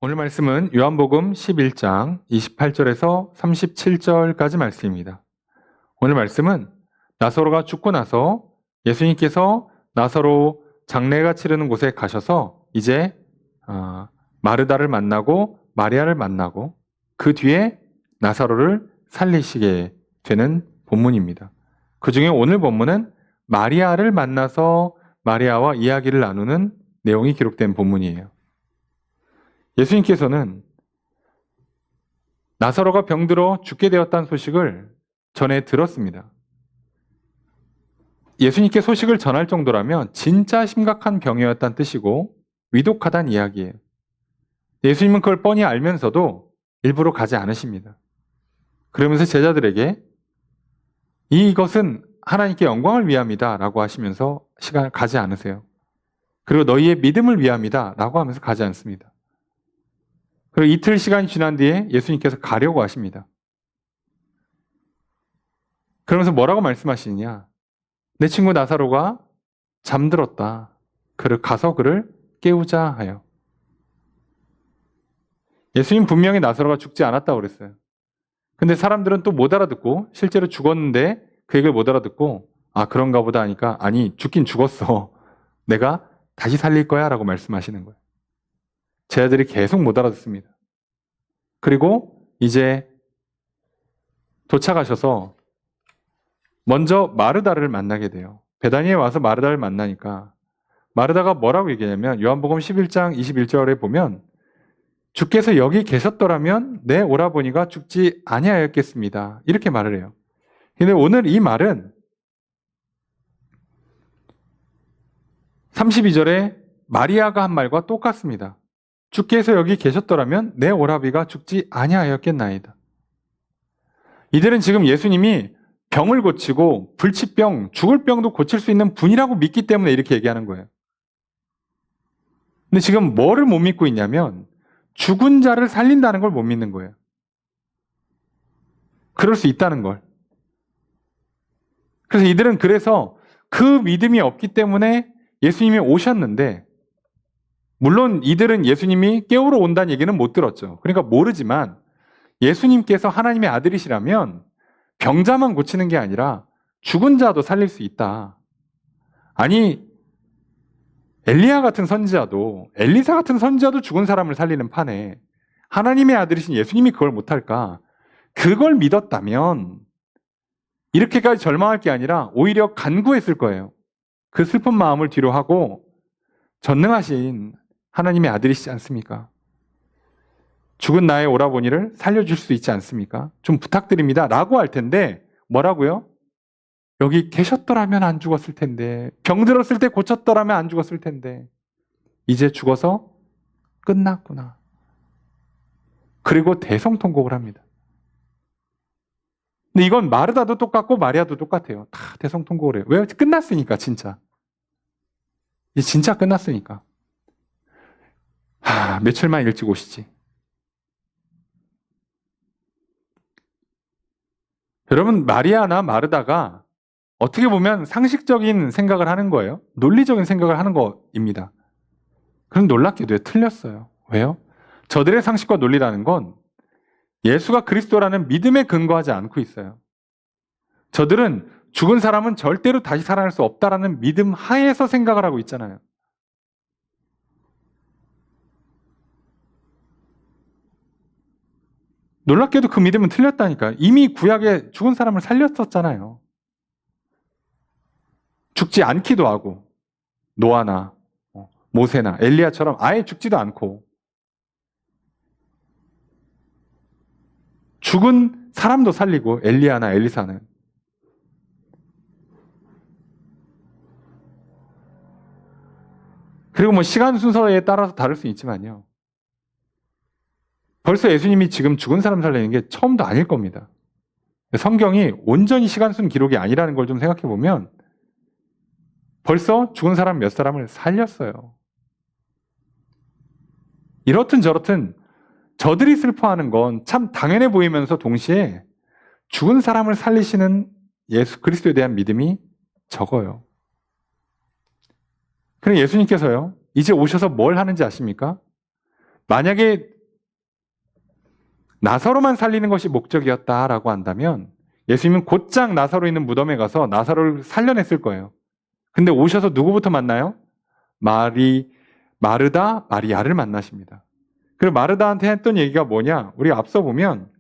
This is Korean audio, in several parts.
오늘 말씀은 요한복음 11장 28절에서 37절까지 말씀입니다. 오늘 말씀은 나사로가 죽고 나서 예수님께서 나사로 장례가 치르는 곳에 가셔서 이제 마르다를 만나고 마리아를 만나고 그 뒤에 나사로를 살리시게 되는 본문입니다. 그 중에 오늘 본문은 마리아를 만나서 마리아와 이야기를 나누는 내용이 기록된 본문이에요. 예수님께서는 나사로가 병들어 죽게 되었다는 소식을 전해 들었습니다. 예수님께 소식을 전할 정도라면 진짜 심각한 병이었다는 뜻이고 위독하다는 이야기예요. 예수님은 그걸 뻔히 알면서도 일부러 가지 않으십니다. 그러면서 제자들에게 이것은 하나님께 영광을 위함이다 라고 하시면서 시간을 가지 않으세요. 그리고 너희의 믿음을 위함이다 라고 하면서 가지 않습니다. 그리고 이틀 시간이 지난 뒤에 예수님께서 가려고 하십니다. 그러면서 뭐라고 말씀하시느냐? 내 친구 나사로가 잠들었다. 가서 그를 깨우자 하여. 예수님 분명히 나사로가 죽지 않았다고 그랬어요. 근데 사람들은 또 못 알아듣고 실제로 죽었는데 그 얘기를 못 알아듣고 그런가 보다 하니까 아니 죽긴 죽었어. 내가 다시 살릴 거야 라고 말씀하시는 거예요. 제자들이 계속 못 알아듣습니다. 그리고 이제 도착하셔서 먼저 마르다를 만나게 돼요. 베다니에 와서 마르다를 만나니까 마르다가 뭐라고 얘기하냐면 요한복음 11장 21절에 보면 주께서 여기 계셨더라면 내 오라버니가 죽지 아니하였겠습니다. 이렇게 말을 해요. 근데 오늘 이 말은 32절에 마리아가 한 말과 똑같습니다. 주께서 여기 계셨더라면 내 오라비가 죽지 아니하였겠나이다. 이들은 지금 예수님이 병을 고치고 불치병, 죽을 병도 고칠 수 있는 분이라고 믿기 때문에 이렇게 얘기하는 거예요. 근데 지금 뭐를 못 믿고 있냐면 죽은 자를 살린다는 걸 못 믿는 거예요. 그럴 수 있다는 걸. 그래서 이들은 그 믿음이 없기 때문에 예수님이 오셨는데 물론 이들은 예수님이 깨우러 온다는 얘기는 못 들었죠. 그러니까 모르지만 예수님께서 하나님의 아들이시라면 병자만 고치는 게 아니라 죽은 자도 살릴 수 있다. 아니 엘리야 같은 선지자도 엘리사 같은 선지자도 죽은 사람을 살리는 판에 하나님의 아들이신 예수님이 그걸 못할까? 그걸 믿었다면 이렇게까지 절망할 게 아니라 오히려 간구했을 거예요. 그 슬픈 마음을 뒤로 하고 전능하신 하나님의 아들이시지 않습니까? 죽은 나의 오라버니를 살려줄 수 있지 않습니까? 좀 부탁드립니다. 라고 할 텐데 뭐라고요? 여기 계셨더라면 안 죽었을 텐데 병들었을 때 고쳤더라면 안 죽었을 텐데 이제 죽어서 끝났구나. 그리고 대성통곡을 합니다. 근데 이건 마르다도 똑같고 마리아도 똑같아요. 다 대성통곡을 해요. 왜? 끝났으니까 진짜. 이제 진짜 끝났으니까. 며칠만 일찍 오시지. 여러분 마리아나 마르다가 어떻게 보면 상식적인 생각을 하는 거예요. 논리적인 생각을 하는 거입니다. 그럼 놀랍게도 틀렸어요. 왜요? 저들의 상식과 논리라는 건 예수가 그리스도라는 믿음에 근거하지 않고 있어요. 저들은 죽은 사람은 절대로 다시 살아날 수 없다라는 믿음 하에서 생각을 하고 있잖아요. 놀랍게도 그 믿음은 틀렸다니까요. 이미 구약에 죽은 사람을 살렸었잖아요. 죽지 않기도 하고 노아나 모세나 엘리야처럼 아예 죽지도 않고 죽은 사람도 살리고 엘리야나 엘리사는 그리고 시간 순서에 따라서 다를 수 있지만요. 벌써 예수님이 지금 죽은 사람 살리는 게 처음도 아닐 겁니다. 성경이 온전히 시간순 기록이 아니라는 걸 좀 생각해 보면 벌써 죽은 사람 몇 사람을 살렸어요. 이렇든 저렇든 저들이 슬퍼하는 건 참 당연해 보이면서 동시에 죽은 사람을 살리시는 예수 그리스도에 대한 믿음이 적어요. 그럼 예수님께서요, 이제 오셔서 뭘 하는지 아십니까? 만약에 나사로만 살리는 것이 목적이었다라고 한다면 예수님은 곧장 나사로 있는 무덤에 가서 나사로를 살려냈을 거예요. 근데 오셔서 누구부터 만나요? 마르다, 마리아를 만나십니다. 그리고 마르다한테 했던 얘기가 뭐냐? 우리가 앞서 보면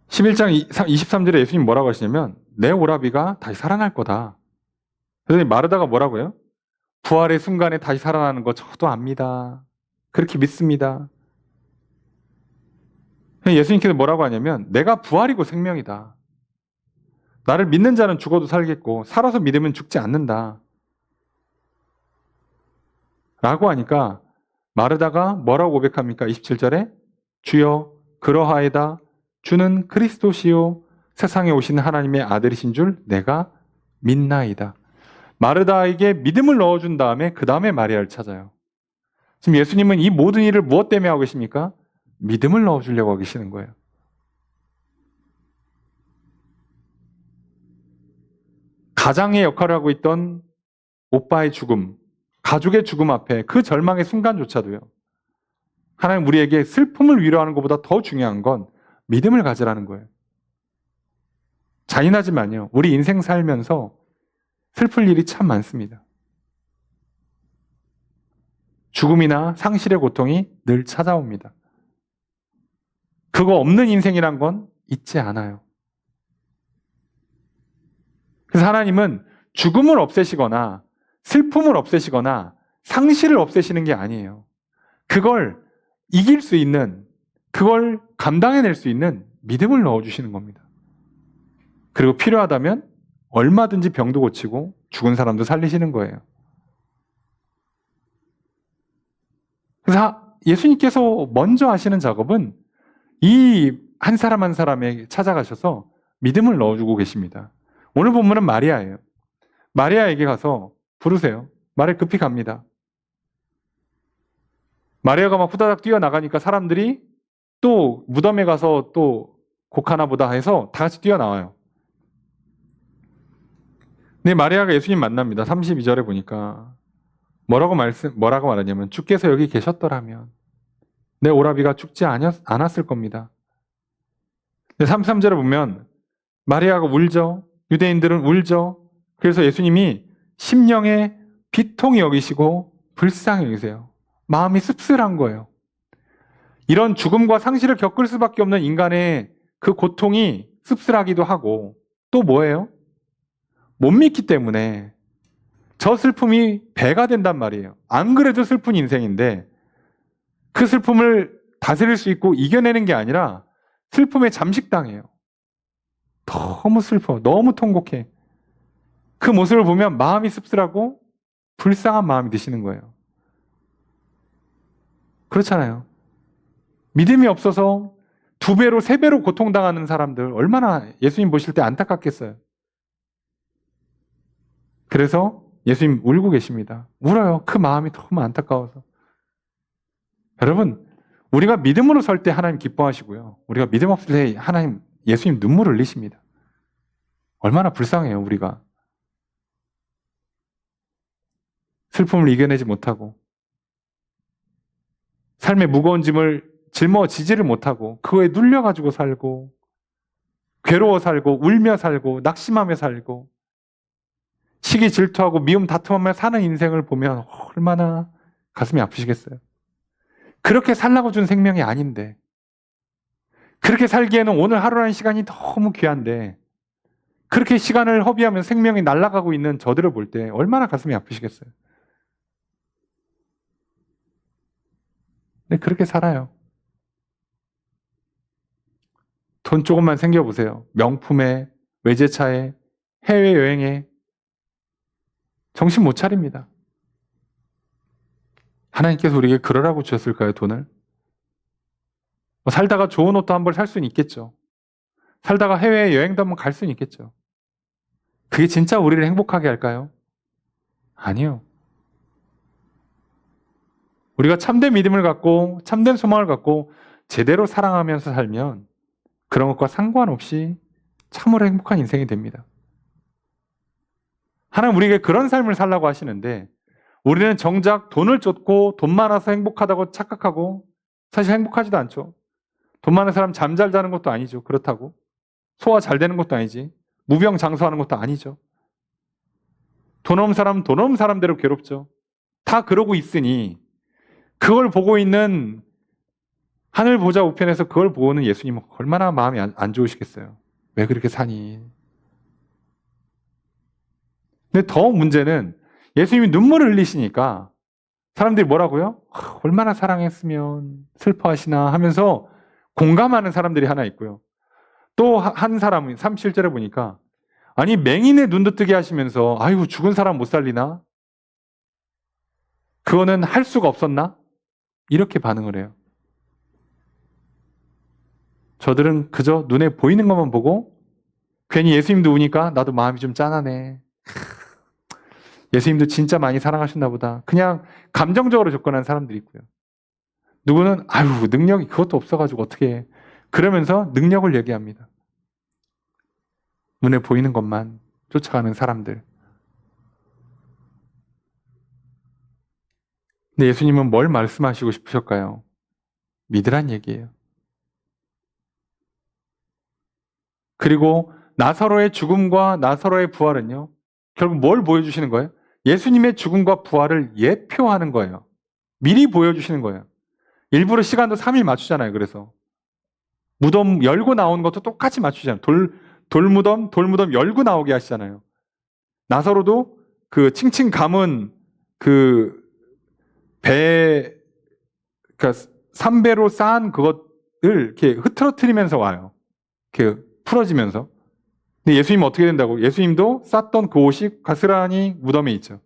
11장 23절에 예수님 뭐라고 하시냐면 내 오라비가 다시 살아날 거다. 그래서 마르다가 뭐라고요? 부활의 순간에 다시 살아나는 거 저도 압니다. 그렇게 믿습니다. 예수님께서 뭐라고 하냐면 내가 부활이고 생명이다. 나를 믿는 자는 죽어도 살겠고 살아서 믿으면 죽지 않는다. 라고 하니까 마르다가 뭐라고 고백합니까? 27절에 주여 그러하이다. 주는 그리스도시요 세상에 오신 하나님의 아들이신 줄 내가 믿나이다. 마르다에게 믿음을 넣어준 다음에 그 다음에 마리아를 찾아요. 지금 예수님은 이 모든 일을 무엇 때문에 하고 계십니까? 믿음을 넣어주려고 하고 계시는 거예요. 가장의 역할을 하고 있던 오빠의 죽음, 가족의 죽음 앞에 그 절망의 순간조차도요. 하나님 우리에게 슬픔을 위로하는 것보다 더 중요한 건 믿음을 가지라는 거예요. 잔인하지만요. 우리 인생 살면서 슬플 일이 참 많습니다. 죽음이나 상실의 고통이 늘 찾아옵니다. 그거 없는 인생이란 건 있지 않아요. 그래서 하나님은 죽음을 없애시거나 슬픔을 없애시거나 상실을 없애시는 게 아니에요. 그걸 이길 수 있는, 그걸 감당해낼 수 있는 믿음을 넣어주시는 겁니다. 그리고 필요하다면 얼마든지 병도 고치고 죽은 사람도 살리시는 거예요. 그래서 예수님께서 먼저 하시는 작업은 이 한 사람 한 사람에게 찾아가셔서 믿음을 넣어주고 계십니다. 오늘 본문은 마리아예요. 마리아에게 가서 부르세요. 마리아 급히 갑니다. 마리아가 막 후다닥 뛰어나가니까 사람들이 또 무덤에 가서 또 곡하나 보다 해서 다 같이 뛰어나와요. 근데 마리아가 예수님 만납니다. 32절에 보니까 뭐라고 말하냐면 주께서 여기 계셨더라면 내 오라비가 죽지 않았을 겁니다. 33절에 보면 마리아가 울죠. 유대인들은 울죠. 그래서 예수님이 심령에 비통히 여기시고 불쌍히 여기세요. 마음이 씁쓸한 거예요. 이런 죽음과 상실을 겪을 수밖에 없는 인간의 그 고통이 씁쓸하기도 하고 또 뭐예요? 못 믿기 때문에 저 슬픔이 배가 된단 말이에요. 안 그래도 슬픈 인생인데 그 슬픔을 다스릴 수 있고 이겨내는 게 아니라 슬픔에 잠식당해요. 너무 슬퍼. 너무 통곡해. 그 모습을 보면 마음이 씁쓸하고 불쌍한 마음이 드시는 거예요. 그렇잖아요. 믿음이 없어서 2배로 3배로 고통당하는 사람들 얼마나 예수님 보실 때 안타깝겠어요. 그래서 예수님 울고 계십니다. 울어요. 그 마음이 너무 안타까워서. 여러분, 우리가 믿음으로 설 때 하나님 기뻐하시고요. 우리가 믿음 없을 때 하나님, 예수님 눈물을 흘리십니다. 얼마나 불쌍해요, 우리가. 슬픔을 이겨내지 못하고 삶의 무거운 짐을 짊어지지를 못하고 그거에 눌려가지고 살고 괴로워 살고 울며 살고 낙심하며 살고 시기 질투하고 미움 다툼하며 사는 인생을 보면 얼마나 가슴이 아프시겠어요. 그렇게 살라고 준 생명이 아닌데 그렇게 살기에는 오늘 하루라는 시간이 너무 귀한데 그렇게 시간을 허비하면 생명이 날아가고 있는 저들을 볼 때 얼마나 가슴이 아프시겠어요. 근데 그렇게 살아요. 돈 조금만 생겨보세요. 명품에, 외제차에, 해외여행에 정신 못 차립니다. 하나님께서 우리에게 그러라고 주셨을까요, 돈을? 살다가 좋은 옷도 한 벌 살 수는 있겠죠. 살다가 해외여행도 한번 갈 수는 있겠죠. 그게 진짜 우리를 행복하게 할까요? 아니요. 우리가 참된 믿음을 갖고 참된 소망을 갖고 제대로 사랑하면서 살면 그런 것과 상관없이 참으로 행복한 인생이 됩니다. 하나님 우리에게 그런 삶을 살라고 하시는데 우리는 정작 돈을 쫓고 돈 많아서 행복하다고 착각하고 사실 행복하지도 않죠. 돈 많은 사람 잠 잘 자는 것도 아니죠. 그렇다고. 소화 잘 되는 것도 아니지. 무병장수하는 것도 아니죠. 돈 없는 사람은 돈 없는 사람대로 괴롭죠. 다 그러고 있으니 그걸 보고 있는 하늘 보좌 우편에서 그걸 보는 예수님은 얼마나 마음이 안 좋으시겠어요. 왜 그렇게 사니? 근데 더 문제는 예수님이 눈물을 흘리시니까 사람들이 뭐라고요? 얼마나 사랑했으면 슬퍼하시나 하면서 공감하는 사람들이 하나 있고요. 또 한 사람은 37절에 보니까 아니 맹인의 눈도 뜨게 하시면서 아이고 죽은 사람 못 살리나? 그거는 할 수가 없었나? 이렇게 반응을 해요. 저들은 그저 눈에 보이는 것만 보고 괜히 예수님도 우니까 나도 마음이 좀 짠하네. 예수님도 진짜 많이 사랑하셨나 보다. 그냥 감정적으로 접근하는 사람들이 있고요. 누구는 아유 능력이 그것도 없어가지고 어떻게 해. 그러면서 능력을 얘기합니다. 눈에 보이는 것만 쫓아가는 사람들. 근데 예수님은 뭘 말씀하시고 싶으실까요? 믿으란 얘기예요. 그리고 나사로의 죽음과 나사로의 부활은요. 결국 뭘 보여주시는 거예요? 예수님의 죽음과 부활을 예표하는 거예요. 미리 보여주시는 거예요. 일부러 시간도 3일 맞추잖아요. 그래서 무덤 열고 나오는 것도 똑같이 맞추잖아요. 돌무덤 열고 나오게 하시잖아요. 나사로도 그 칭칭 감은 그 그러니까 삼배로 쌓은 그것을 이렇게 흐트러뜨리면서 와요. 이렇게 풀어지면서. 근데 예수님은 어떻게 된다고? 예수님도 쌌던 그 옷이 가스라니 무덤에 있죠.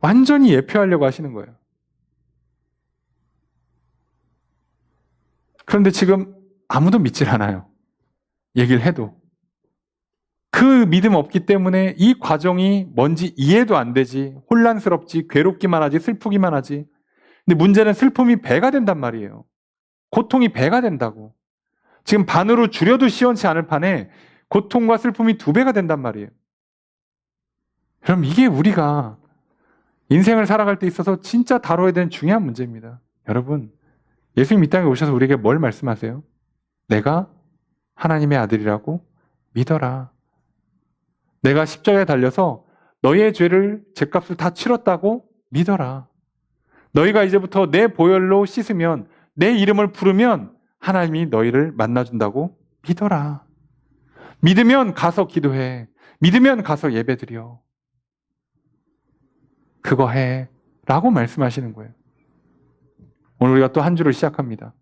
완전히 예표하려고 하시는 거예요. 그런데 지금 아무도 믿질 않아요. 얘기를 해도. 그 믿음 없기 때문에 이 과정이 뭔지 이해도 안 되지, 혼란스럽지, 괴롭기만 하지, 슬프기만 하지. 근데 문제는 슬픔이 배가 된단 말이에요. 고통이 배가 된다고. 지금 반으로 줄여도 시원치 않을 판에 고통과 슬픔이 2배가 된단 말이에요. 그럼 이게 우리가 인생을 살아갈 때 있어서 진짜 다뤄야 되는 중요한 문제입니다. 여러분, 예수님 이 땅에 오셔서 우리에게 뭘 말씀하세요? 내가 하나님의 아들이라고 믿어라. 내가 십자가에 달려서 너희의 죄를, 죄값을 다 치렀다고 믿어라. 너희가 이제부터 내 보혈로 씻으면, 내 이름을 부르면 하나님이 너희를 만나준다고 믿어라. 믿으면 가서 기도해. 믿으면 가서 예배드려. 그거 해. 라고 말씀하시는 거예요. 오늘 우리가 또 한 주를 시작합니다.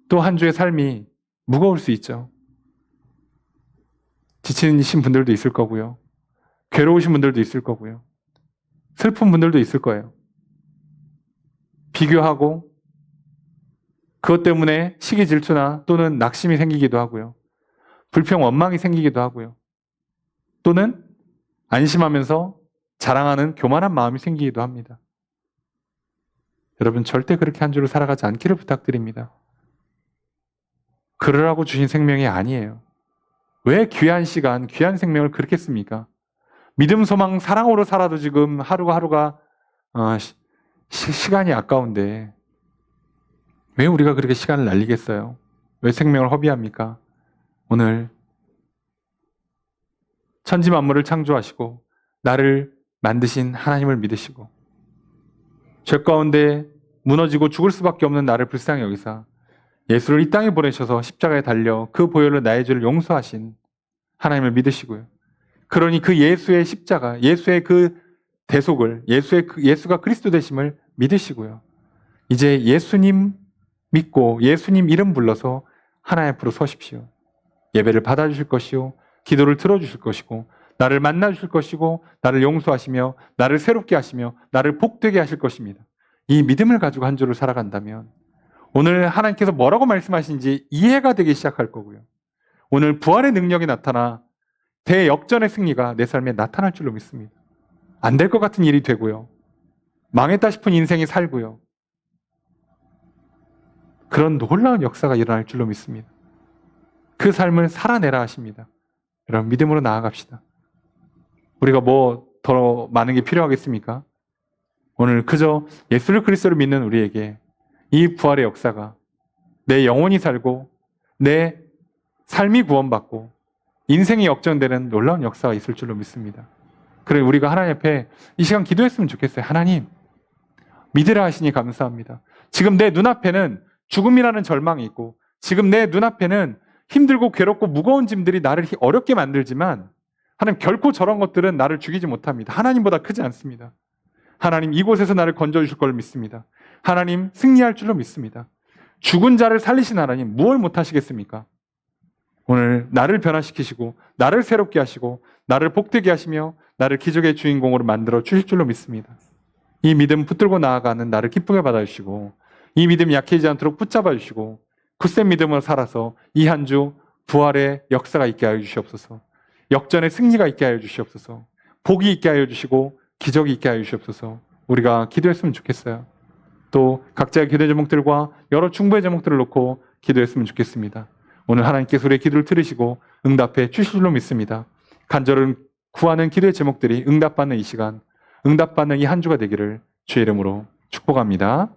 또 한 주의 삶이 무거울 수 있죠. 지치신 분들도 있을 거고요. 괴로우신 분들도 있을 거고요. 슬픈 분들도 있을 거예요. 비교하고 그것 때문에 시기 질투나 또는 낙심이 생기기도 하고요. 불평, 원망이 생기기도 하고요. 또는 안심하면서 자랑하는 교만한 마음이 생기기도 합니다. 여러분 절대 그렇게 한 주를 살아가지 않기를 부탁드립니다. 그러라고 주신 생명이 아니에요. 왜 귀한 시간, 귀한 생명을 그렇게 씁니까? 믿음, 소망, 사랑으로 살아도 지금 하루가 시간이 아까운데 왜 우리가 그렇게 시간을 날리겠어요? 왜 생명을 허비합니까? 오늘 천지 만물을 창조하시고 나를 만드신 하나님을 믿으시고 죄 가운데 무너지고 죽을 수밖에 없는 나를 불쌍히 여기사 예수를 이 땅에 보내셔서 십자가에 달려 그 보혈로 나의 죄를 용서하신 하나님을 믿으시고요. 그러니 그 예수의 십자가, 예수의 그 대속을, 예수가 그리스도 되심을 믿으시고요. 이제 예수님 믿고 예수님 이름 불러서 하나님 앞으로 서십시오. 예배를 받아주실 것이요, 기도를 들어주실 것이고, 나를 만나주실 것이고, 나를 용서하시며, 나를 새롭게 하시며, 나를 복되게 하실 것입니다. 이 믿음을 가지고 한 주를 살아간다면 오늘 하나님께서 뭐라고 말씀하신지 이해가 되기 시작할 거고요. 오늘 부활의 능력이 나타나 대역전의 승리가 내 삶에 나타날 줄로 믿습니다. 안 될 것 같은 일이 되고요. 망했다 싶은 인생이 살고요. 그런 놀라운 역사가 일어날 줄로 믿습니다. 그 삶을 살아내라 하십니다. 여러분 믿음으로 나아갑시다. 우리가 뭐 더 많은 게 필요하겠습니까? 오늘 그저 예수 그리스도를 믿는 우리에게 이 부활의 역사가 내 영혼이 살고 내 삶이 구원받고 인생이 역전되는 놀라운 역사가 있을 줄로 믿습니다. 그래 우리가 하나님 앞에 이 시간 기도했으면 좋겠어요. 하나님 믿으라 하시니 감사합니다. 지금 내 눈앞에는 죽음이라는 절망이 있고 지금 내 눈앞에는 힘들고 괴롭고 무거운 짐들이 나를 어렵게 만들지만 하나님 결코 저런 것들은 나를 죽이지 못합니다. 하나님보다 크지 않습니다. 하나님 이곳에서 나를 건져주실 걸 믿습니다. 하나님 승리할 줄로 믿습니다. 죽은 자를 살리신 하나님 무엇을 못하시겠습니까? 오늘 나를 변화시키시고 나를 새롭게 하시고 나를 복되게 하시며 나를 기적의 주인공으로 만들어 주실 줄로 믿습니다. 이 믿음 붙들고 나아가는 나를 기쁘게 받아주시고 이 믿음 약해지지 않도록 붙잡아 주시고 굳센 믿음으로 살아서 이 한 주 부활의 역사가 있게 하여 주시옵소서. 역전의 승리가 있게 하여 주시옵소서. 복이 있게 하여 주시고 기적이 있게 하여 주시옵소서. 우리가 기도했으면 좋겠어요. 또 각자의 기도 제목들과 여러 중보의 제목들을 놓고 기도했으면 좋겠습니다. 오늘 하나님께서 우리의 기도를 들으시고 응답해 주실 줄로 믿습니다. 간절을 구하는 기도의 제목들이 응답받는 이 시간, 응답받는 이 한 주가 되기를 주의 이름으로 축복합니다.